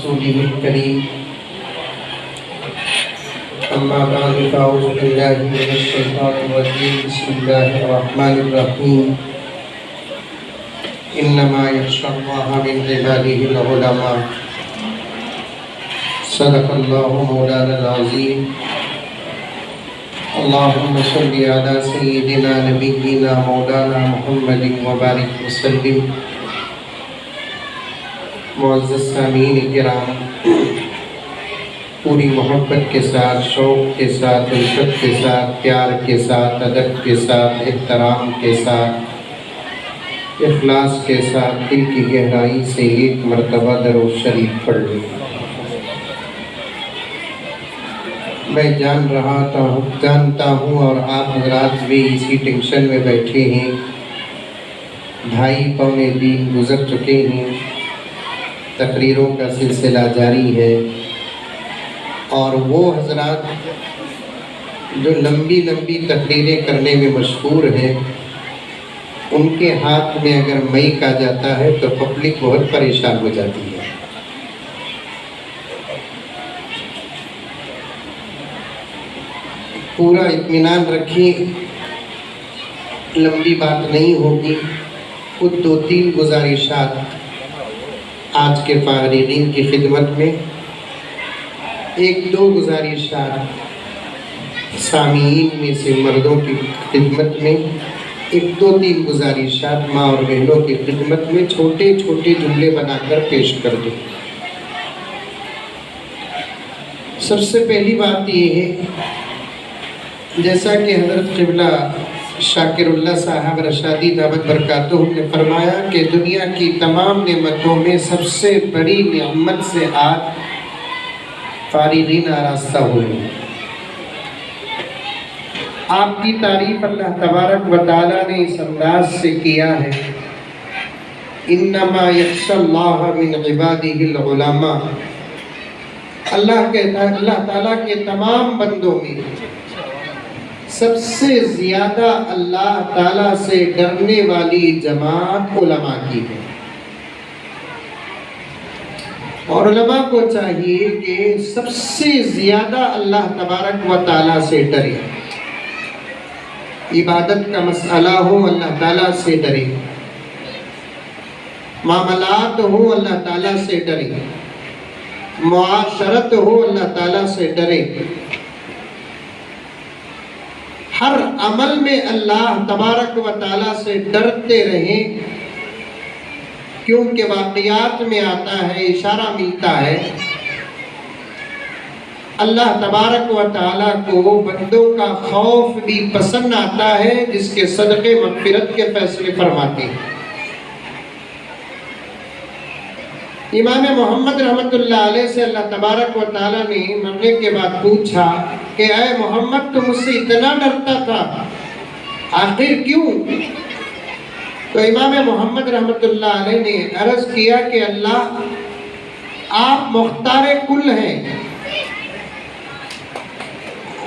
رسوله الكريم أما بعد فأعوذ بالله من الشيطان الرجيم بسم الله الرحمن الرحيم إنما يخشى الله من عباده العلماء صدق الله مولانا العظيم اللهم صل على سيدنا نبينا مولانا محمد وبارك وسلم معزز سامعین کرام، پوری محبت کے ساتھ، شوق کے ساتھ، عشق کے ساتھ، پیار کے ساتھ، ادب کے ساتھ، احترام کے ساتھ، اخلاص کے ساتھ دل کی گہرائی سے ایک مرتبہ درود شریف پڑھ لیں۔ میں جانتا ہوں اور آپ حضرات بھی اسی ٹینشن میں بیٹھے ہیں، 2:30-3 گزر چکے ہیں، تقریروں کا سلسلہ جاری ہے، اور وہ حضرات جو لمبی تقریریں کرنے میں مشہور ہیں، ان کے ہاتھ میں اگر مائک آ جاتا ہے تو پبلک بہت پریشان ہو جاتی ہے۔ پورا اطمینان رکھیں، لمبی بات نہیں ہوگی، خود 2-3 گزارشات آج کے فارغین کی خدمت میں، 1-2 گزارشات سامعین میں سے مردوں کی خدمت میں، 1-2-3 گزارشات ماں اور بہنوں کی خدمت میں، چھوٹے جملے بنا کر پیش کر دوں۔ سب سے پہلی بات یہ ہے، جیسا کہ حضرت قبلہ شاکر اللہ صاحب رشادی دعوت برکاتہم نے فرمایا کہ دنیا کی تمام نعمتوں میں سب سے بڑی نعمت سے آج فارغین آراستہ ہوئے۔ آپ کی تعریف اللہ تبارک و تعالیٰ نے اس انداز سے کیا ہے، انما یخشی اللہ من عبادہ العلماء۔ اللہ تعالیٰ کے تمام بندوں میں سب سے زیادہ اللہ تعالیٰ سے ڈرنے والی جماعت علماء کی ہے، اور علماء کو چاہیے کہ سب سے زیادہ اللہ تبارک و تعالیٰ سے ڈرے۔ عبادت کا مسئلہ ہو اللہ تعالیٰ سے ڈرے، معاملات ہو اللہ تعالیٰ سے ڈرے، معاشرت ہو اللہ تعالیٰ سے ڈرے، ہر عمل میں اللہ تبارک و تعالیٰ سے ڈرتے رہیں، کیونکہ واقعات میں آتا ہے، اشارہ ملتا ہے، اللہ تبارک و تعالیٰ کو بندوں کا خوف بھی پسند آتا ہے، جس کے صدقے مغفرت کے فیصلے فرماتے ہیں۔ امام محمد رحمت اللہ علیہ سے اللہ تبارک و تعالیٰ نے مرنے کے بعد پوچھا کہ اے محمد تم مجھ سے اتنا ڈرتا تھا، آخر کیوں؟ تو امام محمد رحمت اللہ علیہ نے عرض کیا کہ اللہ آپ مختار کل ہیں،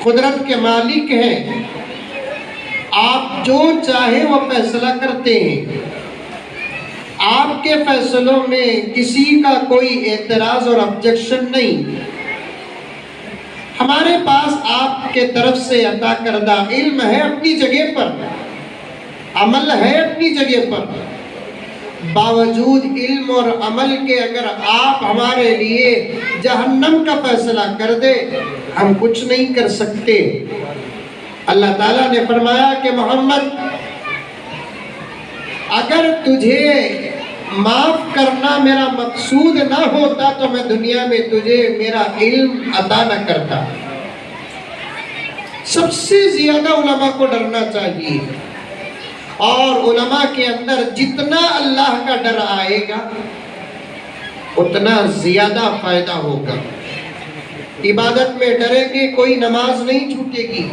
قدرت کے مالک ہیں، آپ جو چاہے وہ فیصلہ کرتے ہیں، آپ کے فیصلوں میں کسی کا کوئی اعتراض اور آبجیکشن نہیں۔ ہمارے پاس آپ کے طرف سے عطا کردہ علم ہے اپنی جگہ پر، عمل ہے اپنی جگہ پر، باوجود علم اور عمل کے اگر آپ ہمارے لیے جہنم کا فیصلہ کر دے ہم کچھ نہیں کر سکتے۔ اللہ تعالیٰ نے فرمایا کہ محمد اگر تجھے معاف کرنا میرا مقصود نہ ہوتا تو میں دنیا میں تجھے میرا علم عطا نہ کرتا۔ سب سے زیادہ علماء کو ڈرنا چاہیے، اور علماء کے اندر جتنا اللہ کا ڈر آئے گا اتنا زیادہ فائدہ ہوگا۔ عبادت میں ڈریں گے کوئی نماز نہیں چھوٹے گی،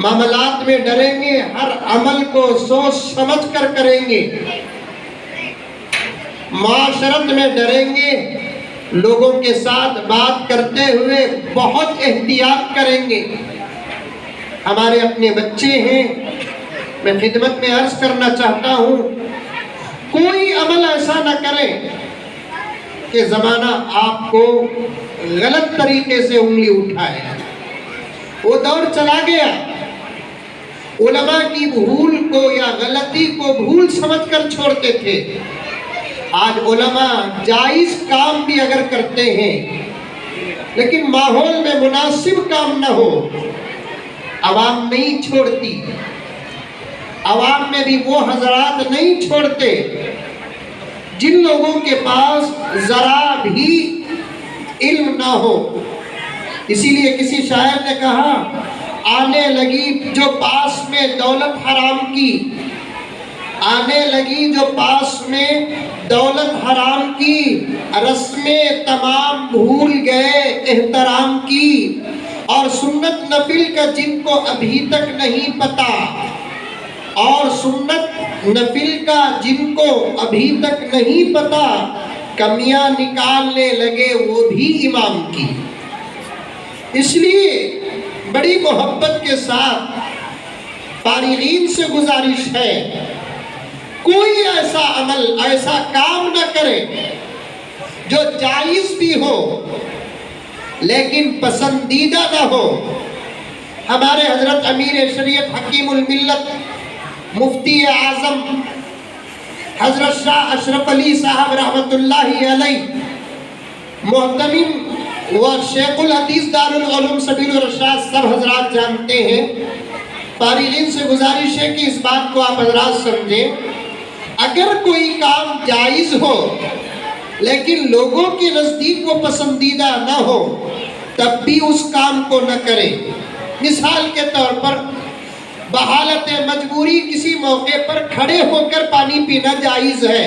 معاملات میں ڈریں گے ہر عمل کو سوچ سمجھ کر کریں گے، معاشرت میں ڈریں گے لوگوں کے ساتھ بات کرتے ہوئے بہت احتیاط کریں گے۔ ہمارے اپنے بچے ہیں، میں خدمت میں عرض کرنا چاہتا ہوں، کوئی عمل ایسا نہ کریں کہ زمانہ آپ کو غلط طریقے سے انگلی اٹھائے، وہ دور چلا گیا۔ علماء کی بھول کو یا غلطی کو بھول سمجھ کر چھوڑتے تھے۔ آج علماء جائز کام بھی اگر کرتے ہیں لیکن ماحول میں مناسب کام نہ ہو، عوام نہیں چھوڑتی، عوام میں بھی وہ حضرات نہیں چھوڑتے جن لوگوں کے پاس ذرا بھی علم نہ ہو۔ اسی لیے کسی شاعر نے کہا، آنے لگی جو پاس میں دولت حرام کی، آنے لگی جو پاس میں دولت حرام کی، رسمیں تمام بھول گئے احترام کی، اور سنت نفل کا جن کو ابھی تک نہیں پتا، اور سنت نفل کا جن کو ابھی تک نہیں پتا، کمیاں نکالنے لگے وہ بھی امام کی۔ اس لیے بڑی محبت کے ساتھ فارغین سے گزارش ہے، کوئی ایسا عمل، ایسا کام نہ کرے جو جائز بھی ہو لیکن پسندیدہ نہ ہو۔ ہمارے حضرت امیر شریعت حکیم الملت مفتی اعظم حضرت شاہ اشرف علی صاحب رحمۃ اللہ علیہ محتمم و شیخ الحدیث دارالعلوم سبیل الرشاد سب حضرات جانتے ہیں۔ فارغین سے گزارش ہے کہ اس بات کو آپ حضرات سمجھیں، اگر کوئی کام جائز ہو لیکن لوگوں کے نزدیک وہ پسندیدہ نہ ہو تب بھی اس کام کو نہ کریں۔ مثال کے طور پر بحالت مجبوری کسی موقع پر کھڑے ہو کر پانی پینا جائز ہے،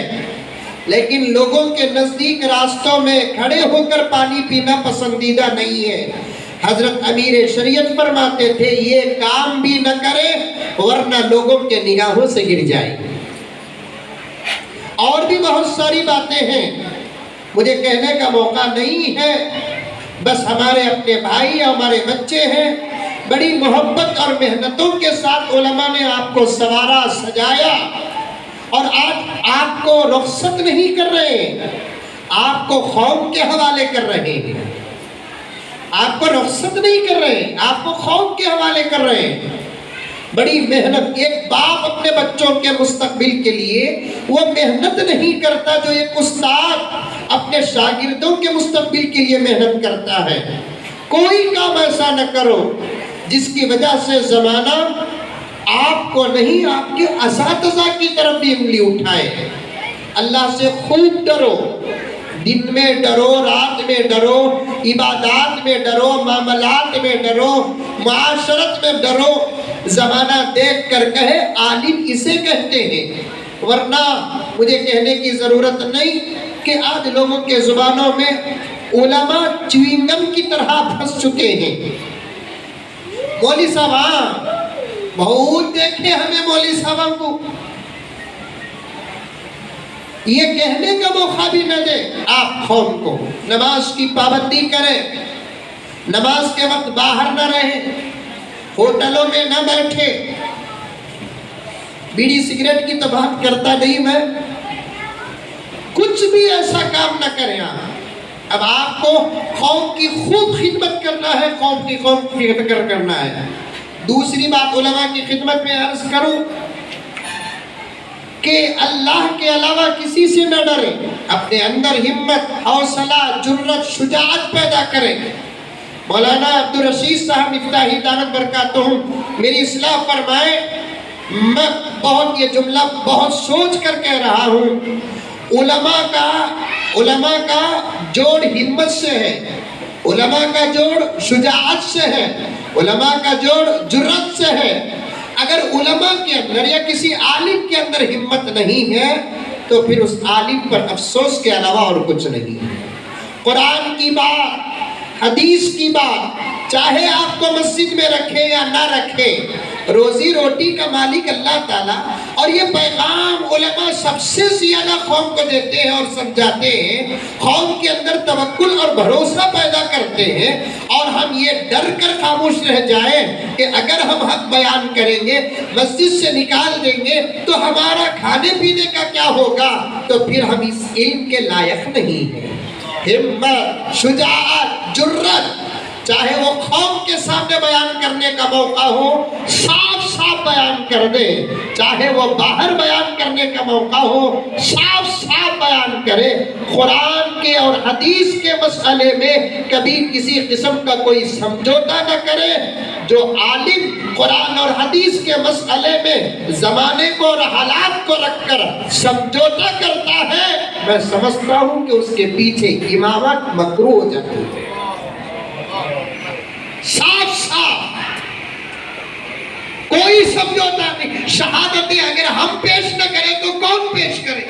لیکن لوگوں کے نزدیک راستوں میں کھڑے ہو کر پانی پینا پسندیدہ نہیں ہے۔ حضرت امیر شریعت فرماتے تھے یہ کام بھی نہ کرے ورنہ لوگوں کے نگاہوں سے گر جائے۔ اور بھی بہت ساری باتیں ہیں، مجھے کہنے کا موقع نہیں ہے، بس ہمارے اپنے بھائی، ہمارے بچے ہیں، بڑی محبت اور محنتوں کے ساتھ علماء نے آپ کو سنوارا، سجایا، اور آج آپ کو رخصت نہیں کر رہے ہیں، آپ کو قوم کے حوالے کر رہے ہیں، آپ کو رخصت نہیں کر رہے ہیں، آپ کو قوم کے حوالے کر رہے ہیں۔ بڑی محنت، ایک باپ اپنے بچوں کے مستقبل کے لیے وہ محنت نہیں کرتا جو ایک استاد اپنے شاگردوں کے مستقبل کے لیے محنت کرتا ہے۔ کوئی کام ایسا نہ کرو جس کی وجہ سے زمانہ آپ کو نہیں، آپ کے اساتذہ کی طرف بھی انگلی اٹھائے۔ اللہ سے خوب ڈرو، دن میں ڈرو، رات میں ڈرو، عبادات میں ڈرو، معاملات میں ڈرو، معاشرت میں ڈرو۔ زمانہ دیکھ کر کہے عالم اسے کہتے ہیں، ورنہ مجھے کہنے کی ضرورت نہیں کہ آج لوگوں کے زبانوں میں علماء چوئنگم کی طرح پھنس چکے ہیں۔ مولوی صاحب بہت دیکھے ہمیں مولوی صاحب کو، یہ کہنے کا موقع بھی نہ دے آپ قوم کو نماز کی پابندی کریں، نماز کے وقت باہر نہ رہیں، ہوٹلوں میں نہ بیٹھے۔ بیڑی سگریٹ کی تو بات کرتا نہیں میں، کچھ بھی ایسا کام نہ کریں آپ۔ اب آپ کو قوم کی خوب خدمت کرنا ہے، قوم کی فکر کرنا ہے۔ دوسری بات علماء کی خدمت میں عرض کروں کہ اللہ کے علاوہ کسی سے نہ ڈریں، اپنے اندر ہمت، حوصلہ، جرأت، شجاعت پیدا کریں۔ مولانا عبدالرشید صاحب مفتاحی دامت برکاتہم میری اصلاح فرمائے، میں یہ جملہ بہت سوچ کر کہہ رہا ہوں۔ علماء کا جوڑ ہمت سے ہے، علماء کا جوڑ شجاعت سے ہے، علماء کا جوڑ جرأت سے ہے۔ اگر علماء کے اندر یا کسی عالم کے اندر ہمت نہیں ہے تو پھر اس عالم پر افسوس کے علاوہ اور کچھ نہیں ہے۔ قرآن کی بات، حدیث کی بات، چاہے آپ کو مسجد میں رکھے یا نہ رکھے، روزی روٹی کا مالک اللہ تعالیٰ، اور یہ پیغام علماء سب سے زیادہ قوم کو دیتے ہیں اور سمجھاتے ہیں، قوم کے اندر توکل اور بھروسہ پیدا کرتے ہیں۔ اور ہم یہ ڈر کر خاموش رہ جائیں کہ اگر ہم حق بیان کریں گے، مسجد سے نکال دیں گے تو ہمارا کھانے پینے کا کیا ہوگا، تو پھر ہم اس علم کے لائق نہیں ہیں۔ ہمت، شجاعت، جرت، چاہے وہ قوم کے سامنے بیان کرنے کا موقع ہو صاف صاف بیان کر دے، چاہے وہ باہر بیان کرنے کا موقع ہو صاف صاف بیان کرے۔ قرآن کے اور حدیث کے مسئلے میں کبھی کسی قسم کا کوئی سمجھوتا نہ کرے۔ جو عالم قرآن اور حدیث کے مسئلے میں زمانے کو اور حالات کو رکھ کر سمجھوتا کرتا ہے، میں سمجھتا ہوں کہ اس کے پیچھے امامت مکروہ ہو جاتی ہے۔ صاف صاف کوئی سمجھوتا نہیں۔ شہادتیں اگر ہم پیش نہ کریں تو کون پیش کرے؟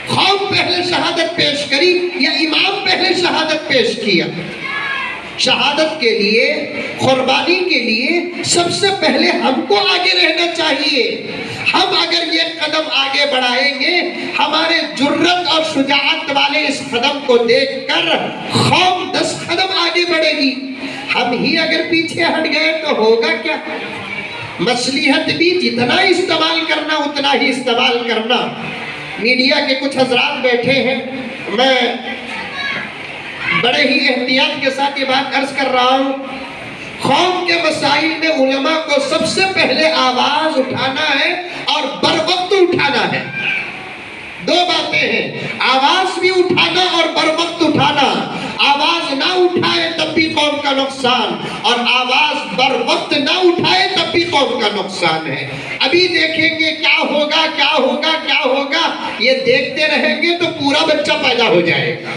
قوم پہلے شہادت پیش کری یا امام پہلے شہادت پیش کیا؟ شہادت کے لیے، قربانی کے لیے سب سے پہلے ہم کو آگے رہنا چاہیے۔ ہم اگر یہ قدم آگے بڑھائیں گے، ہمارے جرت اور شجاعت والے اس قدم کو دیکھ کر قوم 10 قدم آگے بڑھے گی۔ ہم ہی اگر پیچھے ہٹ گئے تو ہوگا کیا؟ مصلحت بھی جتنا استعمال کرنا اتنا ہی استعمال کرنا۔ میڈیا کے کچھ حضرات بیٹھے ہیں، میں بڑے ہی احتیاط کے ساتھ یہ بات عرض کر رہا ہوں، قوم کے مسائل میں علماء کو سب سے پہلے آواز اٹھانا ہے اور بروقت اٹھانا ہے۔ دو باتیں ہیں، آواز بھی اٹھانا اور بروقت اٹھانا۔ آواز نہ اٹھائے تب بھی قوم کا نقصان، اور آواز بروقت نہ اٹھائے تب بھی قوم کا نقصان ہے۔ ابھی دیکھیں گے کیا ہوگا کیا ہوگا کیا ہوگا، یہ دیکھتے رہیں گے تو پورا بچہ پیدا ہو جائے گا۔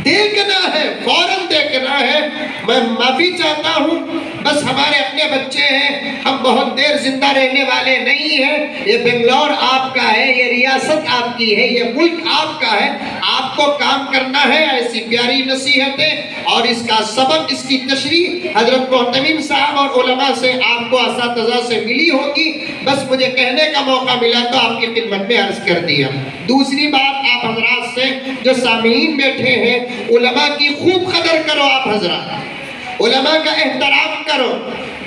دیکھنا ہے، فوراً دیکھنا ہے۔ میں معافی چاہتا ہوں، بس ہمارے اپنے بچے ہیں، ہم بہت دیر زندہ رہنے والے نہیں ہیں۔ یہ بنگلور آپ کا ہے، یہ ریاست آپ کی ہے، یہ ملک آپ کا ہے، آپ کو کام کرنا ہے۔ ایسی پیاری نصیحتیں اور اس کا سبق، اس کی تشریح حضرت محتمم صاحب اور علماء سے، آپ کو اساتذہ سے ملی ہوگی، بس مجھے کہنے کا موقع ملا تو آپ کی خدمت میں عرض کر دیا۔ دوسری بات آپ حضرات سے جو سامعین بیٹھے ہیں، علماء کی خوب قدر کرو۔ آپ حضرات علماء کا احترام کرو۔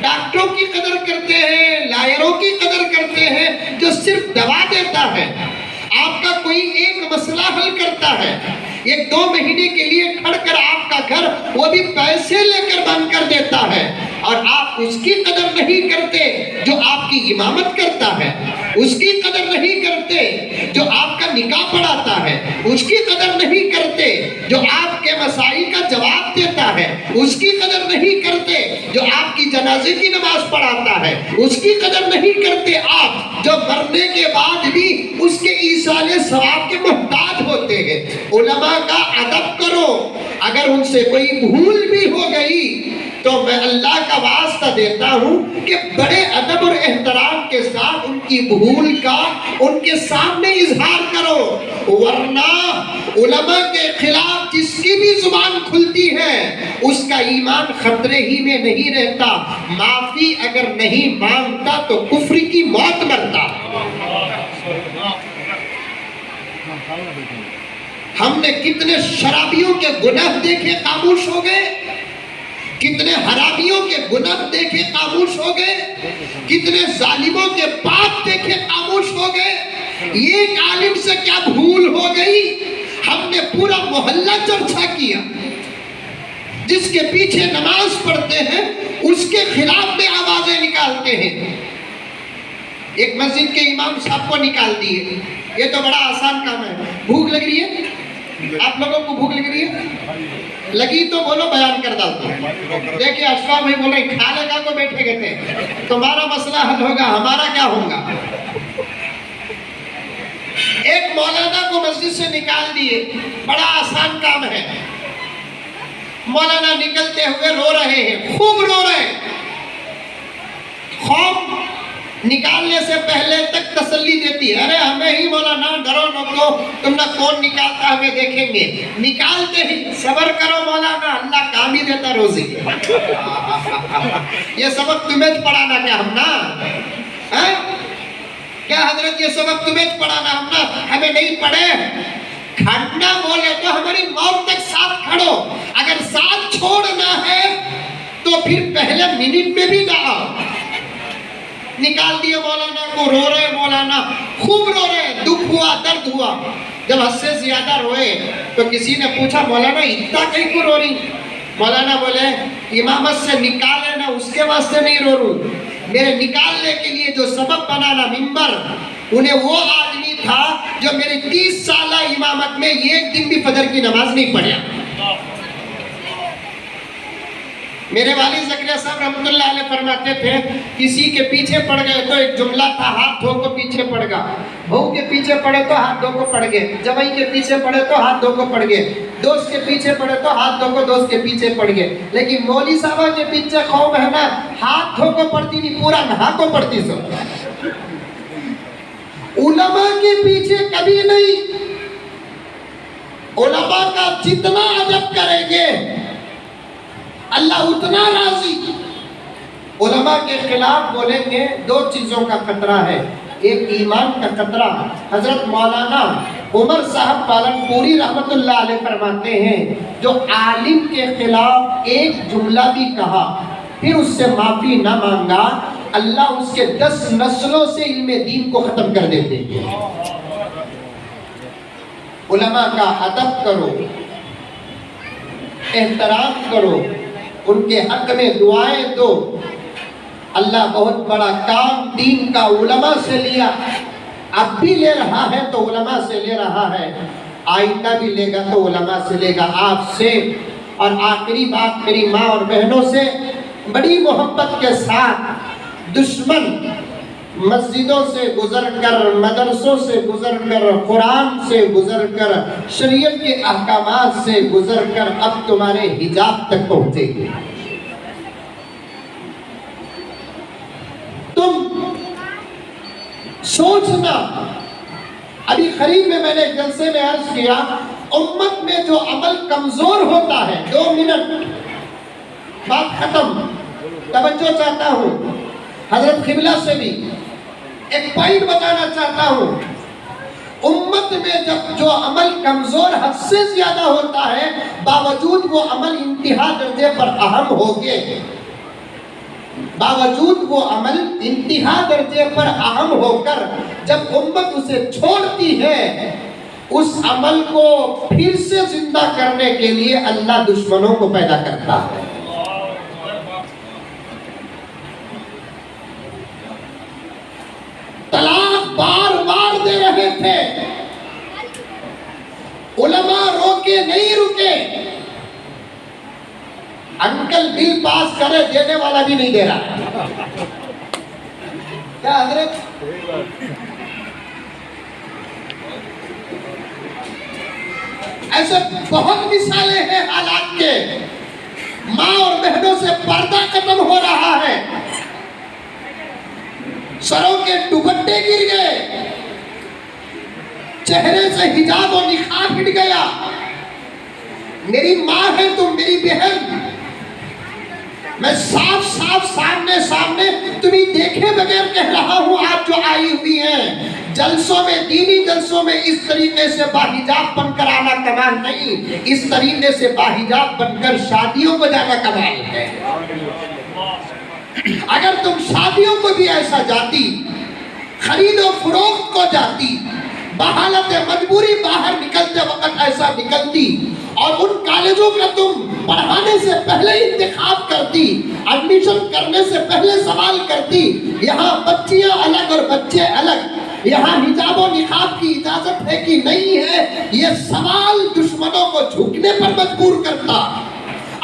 ڈاکٹروں کی قدر کرتے ہیں، لائروں کی قدر کرتے ہیں، جو صرف دوا دیتا ہے، آپ کا کوئی ایک مسئلہ حل کرتا ہے، 1-2 مہینے کے لیے کھڑ کر آپ کا گھر وہ بھی پیسے لے کر بند کر دیتا ہے، اور آپ اس کی قدر نہیں کرتے جو آپ کی امامت کرتا ہے، اس کی قدر نہیں کرتے جو آپ کا نکاح پڑھاتا ہے، اس کی قدر نہیں کرتے جو آپ کے مسائل کا جواب دیتا ہے، اس کی قدر نہیں کرتے جو آپ کی جنازے کی نماز پڑھاتا ہے، اس کی قدر نہیں کرتے آپ جو مرنے کے بعد بھی اس کے ایصال ثواب کے محتاج ہوتے ہیں۔ علماء کا ادب کرو۔ اگر ان سے کوئی بھول بھی ہو گئی تو میں اللہ کا واسطہ دیتا ہوں کہ بڑے ادب اور احترام کے ساتھ ان کی بھول کا ان کے سامنے اظہار کرو، ورنہ علماء کے خلاف جس کی بھی زبان کھلتی ہے اس کا ایمان خطرے ہی میں نہیں رہتا۔ معافی اگر نہیں مانگتا تو کفر کی موت مرتا۔ ہم نے کتنے شرابیوں کے گناہ دیکھے خاموش ہو گئے، کتنے حرامیوں کے گناہ دیکھے خاموش ہو گئے، کتنے ظالموں کے پاپ دیکھے خاموش ہو گئے۔ ایک عالم سے کیا بھول ہو گئی، ہم نے پورا محلہ چرچا کیا، جس کے پیچھے نماز پڑھتے ہیں اس کے خلاف میں آوازیں نکالتے ہیں۔ ایک مسجد کے امام صاحب کو نکال دیے، یہ تو بڑا آسان کام ہے۔ بھوک لگ رہی ہے؟ آپ لوگوں کو بھوک لگ رہی ہے؟ لگی تو بولو، بیان کر ڈالتا ہوں۔ دیکھیں اشفاق بھائی بول رہے ہیں کھانے کا کو بیٹھے گئے تھے، تمہارا مسئلہ حل ہوگا، ہمارا کیا ہوگا؟ ایک مولانا کو مسجد سے نکال دیے، بڑا آسان کام ہے۔ مولانا نکلتے ہوئے رو رہے ہیں، خوب رو رہے ہیں۔ قوم نکالنے سے پہلے تک تسلی دیتی ہے، ارے ہمیں ہی مولانا، ڈرو نکو، تم نہ کون نکالتا ہمیں دیکھیں گے۔ نکالتے ہی صبر کرو مولانا، اللہ کام ہی دیتا روزی۔ یہ سبق تمہیں پڑھانا کیا ہم نا؟ کیا حضرت یہ سبق تمہیں پڑھانا ہم نا؟ ہمیں نہیں پڑھے؟ کھڑنا بولے تو ہماری موت تک ساتھ کھڑو، اگر ساتھ چھوڑنا ہے تو پھر پہلے منٹ میں بھی نہ آؤ۔ نکال دیے مولانا کو، رو رہے مولانا، خوب رو رہے، دکھ ہوا، درد ہوا۔ جب حد سے زیادہ روئے تو کسی نے پوچھا مولانا اتنا کہیں کو رو رہی؟ مولانا بولے امامت سے نکالے نا اس کے واسطے نہیں رو رہوں، میرے نکالنے کے لیے جو سبب بنانا ممبر، انہیں وہ آدمی تھا جو میری 30 سالہ امامت میں ایک دن بھی فجر کی نماز نہیں پڑھا۔ میرے والد زکریا صاحب رحمۃ اللہ علیہ فرماتے تھے کسی کے پیچھے پڑ گئے تو ایک جملہ تھا ہاتھ دھو کو پیچھے پڑ گا، بہو کے پیچھے پڑے تو ہاتھ دھو کو پڑ گئے، جوائی کے پیچھے پڑے تو ہاتھ دھو کو پڑ گئے، دوست کے پیچھے پڑے تو ہاتھ دھو کو دوست کے پیچھے پڑ گئے۔ لیکن مولوی صاحبہ کے پیچھے قوم ہے نا ہاتھ دھو کو پڑتی نہیں، پورا نہا کو پڑتی سب۔ علماء کے پیچھے کبھی نہیں، علماء کا جتنا ادب کریں گے اللہ اتنا راضی۔ علماء کے خلاف بولیں گے، دو چیزوں کا خطرہ ہے، ایک ایمان کا خطرہ۔ حضرت مولانا عمر صاحب پالن پوری رحمت اللہ علیہ فرماتے ہیں جو عالم کے خلاف ایک جملہ بھی کہا پھر اس سے معافی نہ مانگا، اللہ اس کے 10 نسلوں سے علم دین کو ختم کر دیتے ہیں۔ علماء کا ادب کرو، احترام کرو، ان کے حق میں دعائیں دو۔ اللہ بہت بڑا کام دین کا علماء سے لیا، اب بھی لے رہا ہے تو علماء سے لے رہا ہے، آئندہ بھی لے گا تو علماء سے لے گا، آپ سے۔ اور آخری بات میری ماں اور بہنوں سے بڑی محبت کے ساتھ، دشمن مسجدوں سے گزر کر، مدرسوں سے گزر کر، قرآن سے گزر کر، شریعت کے احکامات سے گزر کر اب تمہارے حجاب تک پہنچے گے۔ تم سوچنا، ابھی قریب میں نے جلسے میں عرض کیا، امت میں جو عمل کمزور ہوتا ہے، 2 منٹ بات ختم، توجہ چاہتا ہوں حضرت قبلہ سے بھی ایک پوائنٹ بتانا چاہتا ہوں۔ امت میں جب جو عمل کمزور حد سے زیادہ ہوتا ہے، باوجود وہ عمل انتہا درجے پر اہم ہوگے، باوجود وہ عمل انتہا درجے پر اہم ہو کر جب امت اسے چھوڑتی ہے، اس عمل کو پھر سے زندہ کرنے کے لیے اللہ دشمنوں کو پیدا کرتا ہے۔ طلاق بار بار دے رہے تھے، علماء روکے نہیں رکے، انکل بل پاس کرے دینے والا بھی نہیں دے رہا۔ کیا حضرت؟ ایسے بہت مثالیں ہیں حالات کے، ماں اور بہنوں سے پردہ ختم ہو رہا ہے، سروں کے دوپٹے گر گئے، چہرے سے حجاب و نقاب ہٹ گیا۔ میری ماں ہے تم، میری بہن، میں صاف صاف سامنے تمہیں دیکھے بغیر کہہ رہا ہوں، آپ جو آئی ہوئی ہیں جلسوں میں، دینی جلسوں میں اس طریقے سے باحجاب بن کر آنا کمال نہیں، اس طریقے سے باحجاب بن کر شادیوں کو جانا کمال ہے۔ اگر تم شادیوں کو بھی ایسا جاتی، خرید و فروخت کو جاتی، بحالت مجبوری باہر نکلتے وقت ایسا نکلتی، اور ان کالجوں کا تم پڑھانے سے پہلے انتخاب کرتی، ایڈمیشن کرنے سے پہلے سوال کرتی، یہاں بچیاں الگ اور بچے الگ، یہاں حجاب و نقاب کی اجازت ہے کہ نہیں ہے، یہ سوال دشمنوں کو جھکنے پر مجبور کرتا۔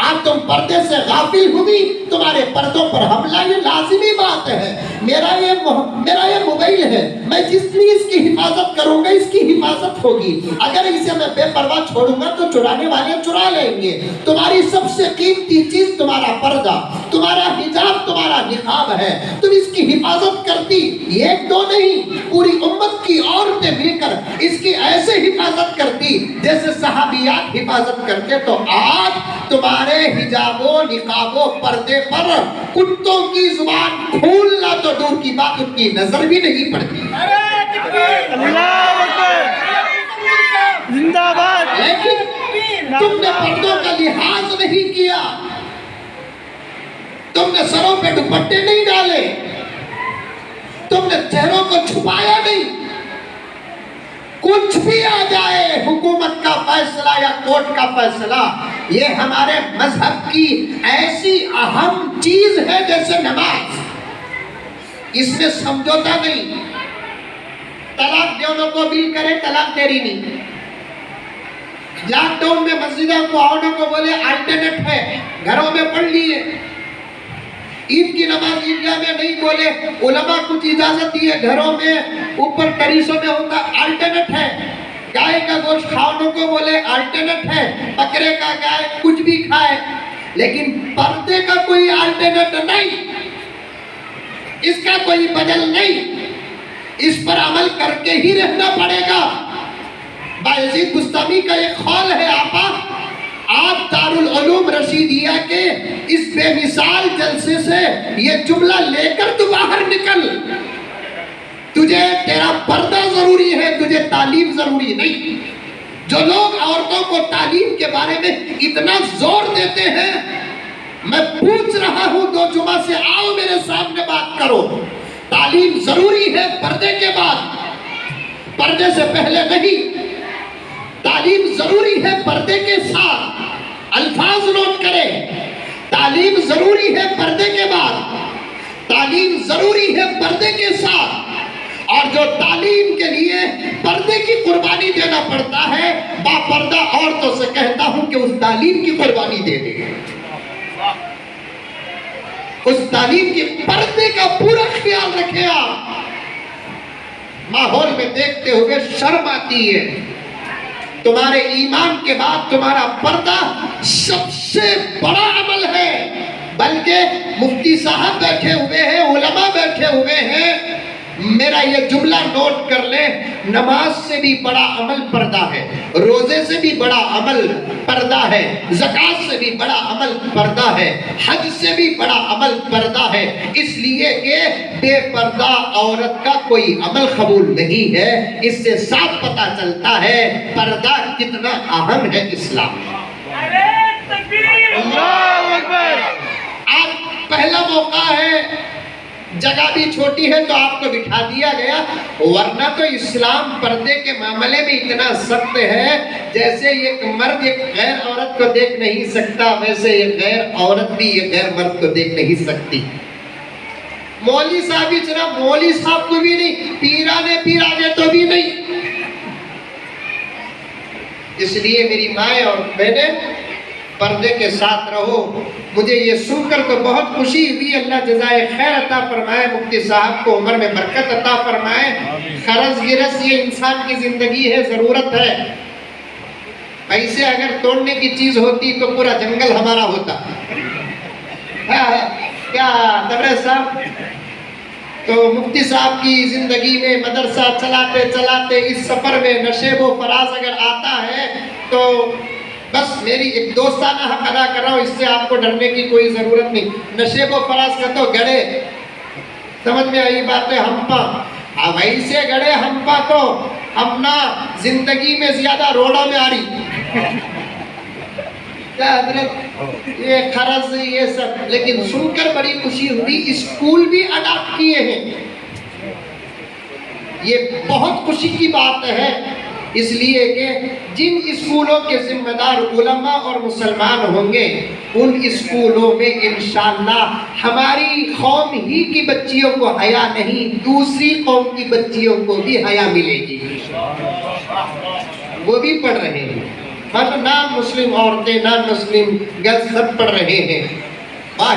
آج تم پردے سے غافل ہوئی، تمہارے پردوں پر حملہ، یہ لازمی بات ہے۔ میرا یہ موبائل ہے، میں جتنی اس کی حفاظت کروں گا اس کی حفاظت ہوگی، اگر اسے میں بے پرواہ چھوڑوں گا تو چرانے والے چرا لیں گے۔ تمہاری سب سے قیمتی چیز تمہارا پردہ، تمہارا حجاب، تمہارا نقاب ہے، تم اس کی حفاظت کرتی، ایک دو نہیں، پوری امت کی عورتیں مل کر اس کی ایسے حفاظت کرتی جیسے صحابیات حفاظت کرتے، تو آج تمہارے حجاب و نقاب و پردے پر کتوں کی زبان کھولنا تو دور کی بات، ان کی نظر بھی نہیں پڑتی۔ اللہ اکبر، زندہ باد۔ لیکن تم نے پردوں کا لحاظ نہیں کیا، تم نے سروں پہ دوپٹے نہیں ڈالے، تم نے چہروں کو چھپایا نہیں، کچھ بھی آ جائے، حکومت کا فیصلہ یا کورٹ کا فیصلہ، یہ ہمارے مذہب کی ایسی اہم چیز ہے جیسے نماز، اس میں سمجھوتا نہیں۔ طلاق دیونوں کو بل کرے، طلاق دیری نہیں۔ لاک ڈاؤن میں مسجدوں کو آؤنوں کو بولے آلٹرنیٹ ہے، گھروں میں پڑھ لیے۔ عید کی نماز عیدگاہ میں نہیں بولے، علماء کچھ اجازت دیے، گھروں میں اوپر ٹریسوں میں ہوتا، آلٹرنیٹ ہے۔ گائے کا گوشت کھاؤنوں کو بولے آلٹرنیٹ ہے، بکرے کا گائے کچھ بھی کھائے، لیکن پردے کا کوئی آلٹرنیٹ نہیں، اس کا کوئی بدل نہیں، اس پر عمل کر کے ہی رہنا پڑے گا۔ بایزید بستامی کا ایک قول ہے، آپا آپ دارالعلوم رشیدیہ کے اس بے مثال جلسے سے یہ جملہ لے کر تو باہر نکل، تجھے تیرا پردہ ضروری ہے، تجھے تعلیم ضروری نہیں۔ جو لوگ عورتوں کو تعلیم کے بارے میں اتنا زور دیتے ہیں، میں پوچھ رہا ہوں 2 جمعہ سے، آؤ میرے سامنے بات کرو۔ تعلیم ضروری ہے پردے کے بعد، پردے سے پہلے نہیں۔ تعلیم ضروری ہے پردے کے ساتھ، الفاظ نوٹ کریں، تعلیم ضروری ہے پردے کے بعد، تعلیم ضروری ہے پردے کے ساتھ، اور جو تعلیم کے لیے پردے کی قربانی دینا پڑتا ہے، با پردہ عورتوں سے کہتا ہوں کہ اس تعلیم کی قربانی دے دیں، اس تعلیم کی پردے کا پورا خیال رکھیں۔ آپ ماحول میں دیکھتے ہوئے شرم آتی ہے، تمہارے ایمان کے بعد تمہارا پردہ سب سے بڑا عمل ہے، بلکہ مفتی صاحب بیٹھے ہوئے ہیں، علماء بیٹھے ہوئے ہیں، میرا یہ جملہ نوٹ کر لیں، نماز سے بھی بڑا عمل پردہ ہے، روزے سے بھی بڑا عمل پردہ ہے، زکوٰۃ سے بھی بڑا عمل پردہ ہے، حج سے بھی بڑا عمل پردہ ہے، اس لیے کہ بے پردہ عورت کا کوئی عمل قبول نہیں ہے۔ اس سے صاف پتہ چلتا ہے پردہ کتنا اہم ہے اسلام میں۔ اللہ اکبر۔ آج پہلا موقع ہے، جگہ بھی چھوٹی ہے تو آپ کو بٹھا دیا گیا، ورنہ تو اسلام پردے کے معاملے میں اتنا سخت ہے، جیسے ایک مرد ایک غیر عورت کو دیکھ نہیں سکتا، ویسے ایک غیر عورت بھی ایک غیر مرد کو دیکھ نہیں سکتی۔ مولوی صاحب ہی چنا، مولوی صاحب کو بھی نہیں، پیرانے پیر آگے تو بھی نہیں۔ اس لیے میری مائیں اور بہنیں، پردے کے ساتھ رہو۔ مجھے یہ سن کر تو بہت خوشی ہوئی، اللہ جزائے خیر عطا فرمائے، مفتی صاحب کو عمر میں برکت عطا فرمائے۔ قرض گرس یہ انسان کی زندگی ہے، ضرورت ہے۔ پیسے اگر توڑنے کی چیز ہوتی تو پورا جنگل ہمارا ہوتا۔ کیا دبرے صاحب؟ تو مفتی صاحب کی زندگی میں مدرسہ چلاتے چلاتے اس سفر میں نشیب و فراز اگر آتا ہے تو بس میری ایک دوستانہ حق ادا کر رہا ہوں، اس سے آپ کو ڈرنے کی کوئی ضرورت نہیں۔ نشیب و فراز کا تو گڑے، سمجھ میں آئی بات ہے، ہمپا، اب ایسے گڑے ہمپا تو اپنا زندگی میں زیادہ روڑا میں آ رہی کیا حضرت، یہ قرض یہ سب، لیکن سن کر بڑی خوشی ہوئی، اسکول بھی اڈاپٹ کیے ہیں، یہ بہت خوشی کی بات ہے، اس لیے کہ جن اسکولوں کے ذمہ دار علماء اور مسلمان ہوں گے، ان اسکولوں میں انشاءاللہ ہماری قوم ہی کی بچیوں کو حیا نہیں، دوسری قوم کی بچیوں کو بھی حیا ملے گی، وہ بھی پڑھ رہے ہیں، ہم نان مسلم عورتیں، نان مسلم گرلز سب پڑھ رہے ہیں،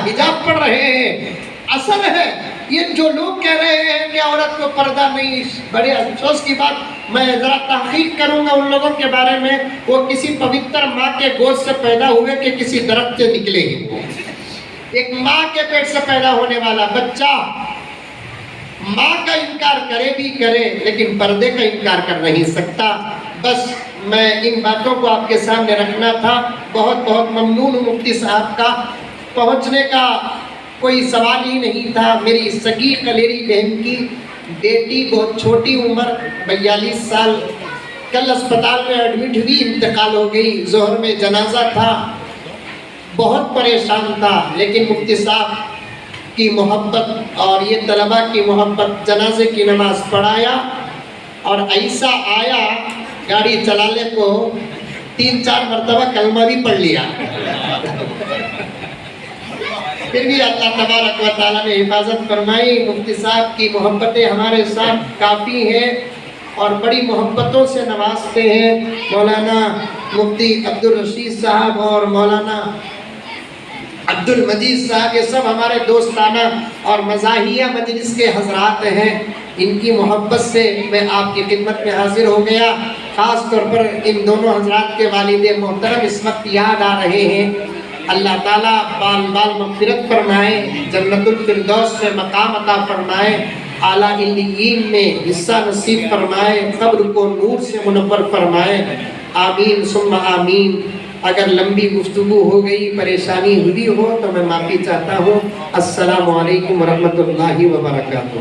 حجاب پڑھ رہے ہیں۔ اصل ہے یہ جو لوگ کہہ رہے ہیں کہ عورت کو پردہ نہیں، بڑے افسوس کی بات، میں ذرا تحقیق کروں گا ان لوگوں کے بارے میں، وہ کسی پوتر ماں کے گود سے پیدا ہوئے کہ کسی درخت سے نکلے ہی، ایک ماں کے پیٹ سے پیدا ہونے والا بچہ ماں کا انکار کرے بھی کرے، لیکن پردے کا انکار کر نہیں سکتا۔ بس میں ان باتوں کو آپ کے سامنے رکھنا تھا۔ بہت بہت ممنون ہوں مفتی صاحب کا، پہنچنے کا کوئی سوال ہی نہیں تھا۔ میری سگی خلیری بہن کی بیٹی بہت چھوٹی عمر 42 سال، کل اسپتال میں ایڈمٹ ہوئی، انتقال ہو گئی، ظہر میں جنازہ تھا، بہت پریشان تھا، لیکن مفتی صاحب کی محبت اور یہ طلبہ کی محبت، جنازے کی نماز پڑھایا، اور ایسا آیا گاڑی چلانے کو 3-4 مرتبہ کلمہ بھی پڑھ لیا، پھر بھی اللہ تبارک و تعالیٰ نے حفاظت فرمائی۔ مفتی صاحب کی محبتیں ہمارے ساتھ کافی ہیں اور بڑی محبتوں سے نوازتے ہیں۔ مولانا مفتی عبدالرشید صاحب اور مولانا عبدالمجید صاحب، یہ سب ہمارے دوستانہ اور مزاحیہ مجلس کے حضرات ہیں۔ ان کی محبت سے میں آپ کی خدمت میں حاضر ہو گیا۔ خاص طور پر ان دونوں حضرات کے والد محترم اس وقت یاد آ رہے ہیں۔ اللہ تعالیٰ بال بال مغفرت فرمائے، جنت الفردوس میں مقام عطا فرمائے، اعلیٰ علیین میں حصہ نصیب فرمائے، قبر کو نور سے منور فرمائے، آمین ثم آمین۔ اگر لمبی گفتگو ہو گئی، پریشانی ہوئی ہو تو میں معافی چاہتا ہوں۔ السلام علیکم ورحمۃ اللہ وبرکاتہ۔